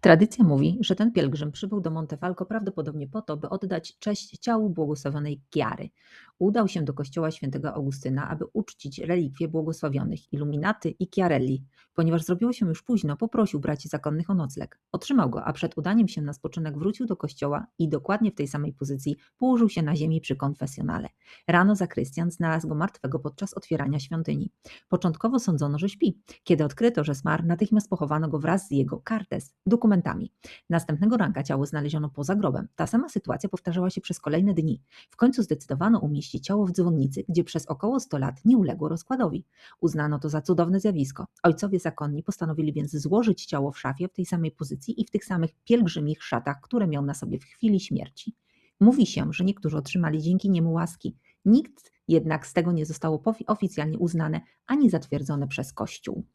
Tradycja mówi, że ten pielgrzym przybył do Montefalco prawdopodobnie po to, by oddać cześć ciału błogosławionej Chiary. Udał się do kościoła świętego Augustyna, aby uczcić relikwie błogosławionych Illuminaty i Chiarelli. Ponieważ zrobiło się już późno, poprosił braci zakonnych o nocleg. Otrzymał go, a przed udaniem się na spoczynek wrócił do kościoła i dokładnie w tej samej pozycji położył się na ziemi przy konfesjonale. Rano zakrystian znalazł go martwego podczas otwierania świątyni. Początkowo sądzono, że śpi. Kiedy odkryto, że zmarł, natychmiast pochowano go wraz z jego cartes, dokumentami. Następnego ranka ciało znaleziono poza grobem. Ta sama sytuacja powtarzała się przez kolejne dni. W końcu zdecydowano umieścić ciało w dzwonnicy, gdzie przez około 100 lat nie uległo rozkładowi. Uznano to za cudowne zjawisko. Ojcowie zakonni postanowili więc złożyć ciało w szafie w tej samej pozycji i w tych samych pielgrzymich szatach, które miał na sobie w chwili śmierci. Mówi się, że niektórzy otrzymali dzięki niemu łaski. Nikt jednak z tego nie zostało oficjalnie uznane ani zatwierdzone przez Kościół.